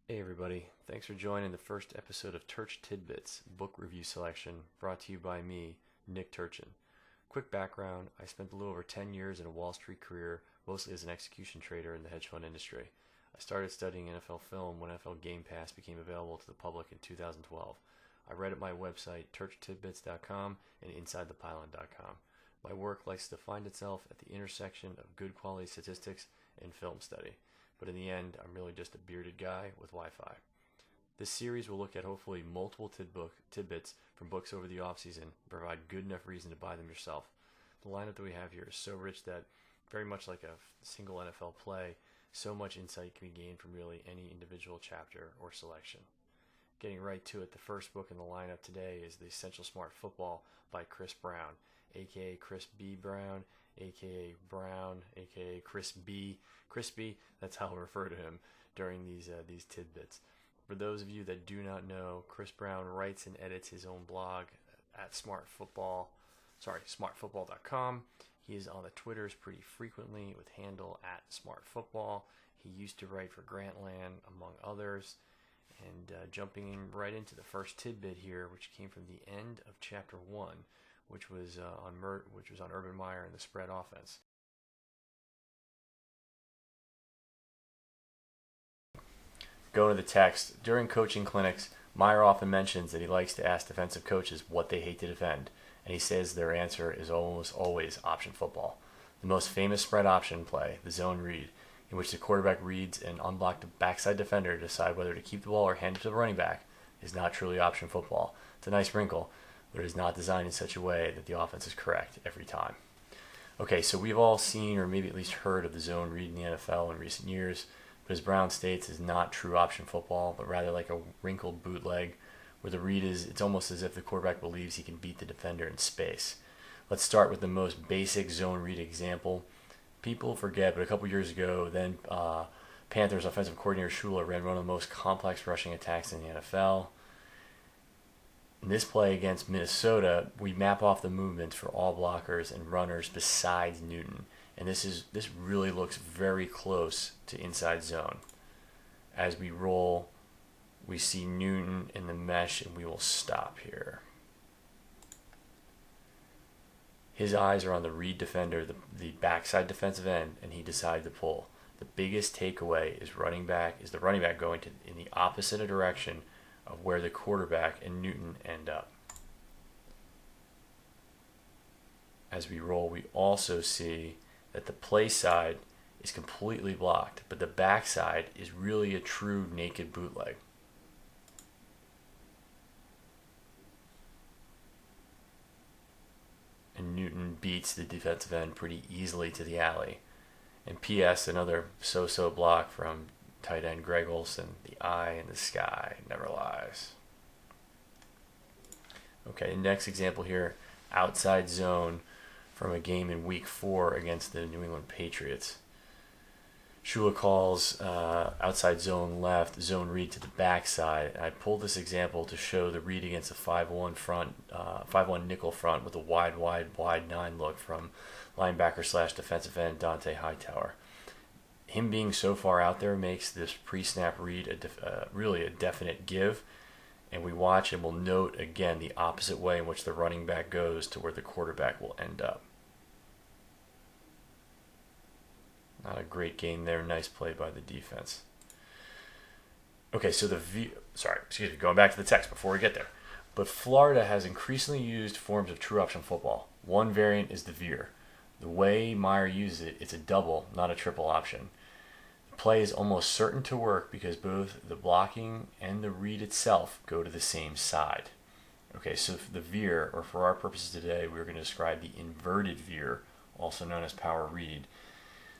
Hey everybody, thanks for joining the first episode of Turch Tidbits, book review selection, brought to you by me, Nick Turchin. Quick background, I spent a little over 10 years in a Wall Street career, mostly as an execution trader in the hedge fund industry. I started studying NFL film when NFL Game Pass became available to the public in 2012. I write at my website, turchtidbits.com and insidethepylon.com. My work likes to find itself at the intersection of good quality statistics and film study. But in the end, I'm really just a bearded guy with Wi-Fi. This series will look at hopefully multiple tidbits from books over the offseason and provide good enough reason to buy them yourself. The lineup that we have here is so rich that, very much like a single NFL play, so much insight can be gained from really any individual chapter or selection. Getting right to it, the first book in the lineup today is The Essential Smart Football by Chris Brown, aka Chris B. Brown, aka Brown, aka Chris B. Crispy, that's how I'll refer to him during these tidbits. For those of you that do not know, Chris Brown writes and edits his own blog at smartfootball.com. He is on the Twitters pretty frequently with handle at smartfootball. He used to write for Grantland, among others. And jumping in right into the first tidbit here, which came from the end of chapter 1, which was on Urban Meyer and the spread offense. Going to the text, during coaching clinics, Meyer often mentions that he likes to ask defensive coaches what they hate to defend, and he says their answer is almost always option football. The most famous spread option play, the zone read, in which the quarterback reads an unblocked backside defender to decide whether to keep the ball or hand it to the running back, is not truly option football. It's a nice wrinkle, but it is not designed in such a way that the offense is correct every time. Okay, so we've all seen or maybe at least heard of the zone read in the NFL in recent years, but as Brown states, is not true option football, but rather like a wrinkled bootleg where the read is, it's almost as if the quarterback believes he can beat the defender in space. Let's start with the most basic zone read example. People forget, but a couple years ago, then Panthers offensive coordinator Shula ran one of the most complex rushing attacks in the NFL. In this play against Minnesota, we map off the movements for all blockers and runners besides Newton. And this really looks very close to inside zone. As we roll, we see Newton in the mesh, and we will stop here. His eyes are on the read defender, the backside defensive end, and he decided to pull. The biggest takeaway is the running back going in the opposite direction of where the quarterback and Newton end up. As we roll, we also see that the play side is completely blocked, but the backside is really a true naked bootleg. And Newton beats the defensive end pretty easily to the alley. And P.S. another so-so block from tight end Greg Olsen. The eye in the sky never lies. Okay, next example here, outside zone from a game in week 4 against the New England Patriots. Shula calls outside zone left, zone read to the backside. I pulled this example to show the read against a 5-1 front, 5-1 nickel front with a wide 9 look from linebacker / defensive end Dante Hightower. Him being so far out there makes this pre-snap read really a definite give, and we watch and we'll note again the opposite way in which the running back goes to where the quarterback will end up. Not a great game there. Nice play by the defense. Okay, so going back to the text before we get there. But Florida has increasingly used forms of true option football. One variant is the veer. The way Meyer uses it, it's a double, not a triple option. The play is almost certain to work because both the blocking and the read itself go to the same side. Okay, so for the veer, or for our purposes today, we're going to describe the inverted veer, also known as power read.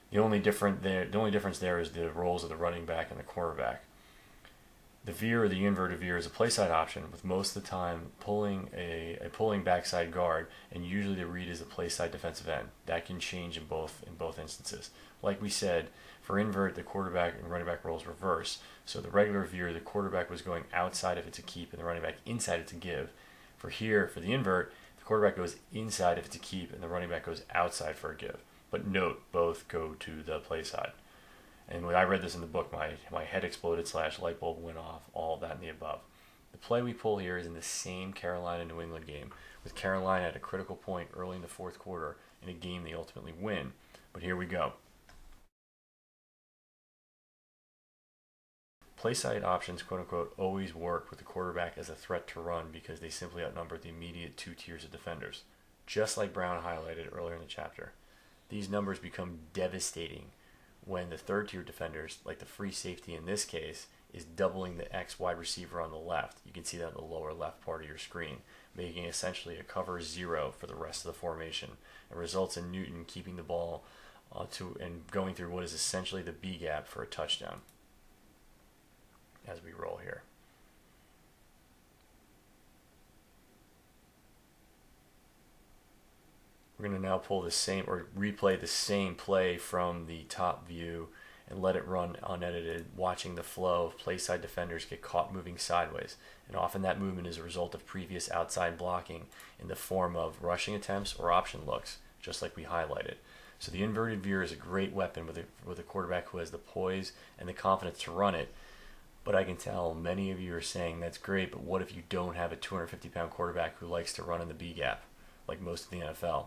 The only difference there is the roles of the running back and the quarterback. The veer or the inverted veer is a play side option, with most of the time pulling a pulling backside guard, and usually the read is a play side defensive end. That can change in both instances. Like we said, for invert, the quarterback and running back roles reverse. So the regular veer, the quarterback was going outside if it's a keep, and the running back inside if it's a give. For the invert, the quarterback goes inside if it's a keep, and the running back goes outside for a give. But note, both go to the play side. And when I read this in the book, my head exploded / light bulb went off, all of that and the above. The play we pull here is in the same Carolina-New England game, with Carolina at a critical point early in the fourth quarter in a game they ultimately win. But here we go. Play side options, quote unquote, always work with the quarterback as a threat to run because they simply outnumber the immediate two tiers of defenders, just like Brown highlighted earlier in the chapter. These numbers become devastating when the third tier defenders, like the free safety in this case, is doubling the X wide receiver on the left. You can see that in the lower left part of your screen, making essentially a cover zero for the rest of the formation, and results in Newton keeping the ball and going through what is essentially the B gap for a touchdown. As we roll here. We're going to now pull the same or replay the same play from the top view and let it run unedited, watching the flow of play side defenders get caught moving sideways. And often that movement is a result of previous outside blocking in the form of rushing attempts or option looks, just like we highlighted. So the inverted veer is a great weapon with a quarterback who has the poise and the confidence to run it. But I can tell many of you are saying that's great, but what if you don't have a 250-pound quarterback who likes to run in the B gap, like most of the NFL?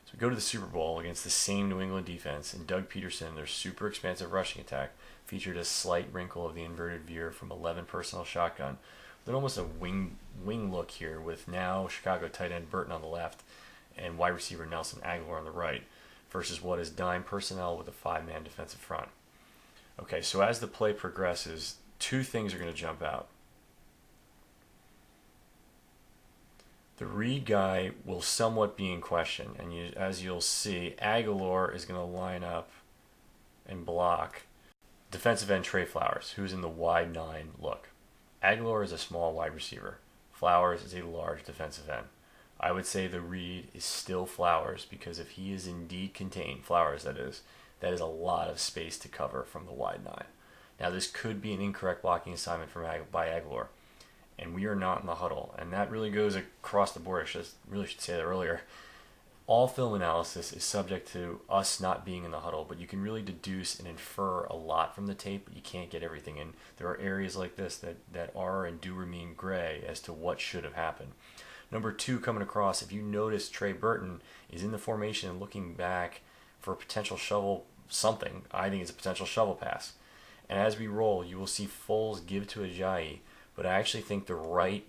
So we go to the Super Bowl against the same New England defense, and Doug Peterson, their super expansive rushing attack, featured a slight wrinkle of the inverted veer from 11 personnel shotgun, with almost a wing look here, with now Chicago tight end Burton on the left and wide receiver Nelson Aguilar on the right, versus what is dime personnel with a 5-man defensive front. Okay, so as the play progresses, two things are going to jump out. The read guy will somewhat be in question, and as you'll see, Aguilar is going to line up and block defensive end Trey Flowers, who's in the wide 9 look. Aguilar is a small wide receiver. Flowers is a large defensive end. I would say the read is still Flowers, because if he is indeed contained, Flowers that is a lot of space to cover from the wide 9. Now, this could be an incorrect blocking assignment by Aguilar, and we are not in the huddle, and that really goes across the board. I really should say that earlier. All film analysis is subject to us not being in the huddle, but you can really deduce and infer a lot from the tape, but you can't get everything in. There are areas like this that are and do remain gray as to what should have happened. Number 2 coming across, if you notice Trey Burton is in the formation and looking back for a potential shovel something, I think it's a potential shovel pass. And as we roll, you will see Foles give to Ajayi, but I actually think the right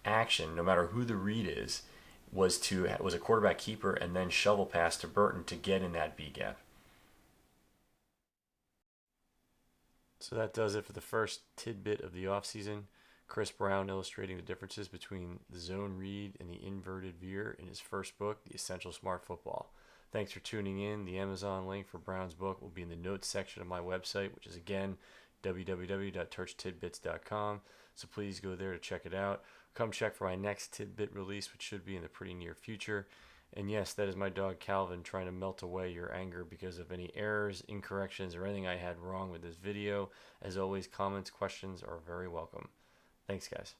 action, no matter who the read is, was a quarterback keeper and then shovel pass to Burton to get in that B gap. So that does it for the first tidbit of the offseason. Chris Brown illustrating the differences between the zone read and the inverted veer in his first book, The Essential Smart Football. Thanks for tuning in. The Amazon link for Brown's book will be in the notes section of my website, which is again www.turchtidbits.com. So please go there to check it out. Come check for my next tidbit release, which should be in the pretty near future. And yes, that is my dog Calvin trying to melt away your anger because of any errors, incorrections, or anything I had wrong with this video. As always, comments, questions are very welcome. Thanks, guys.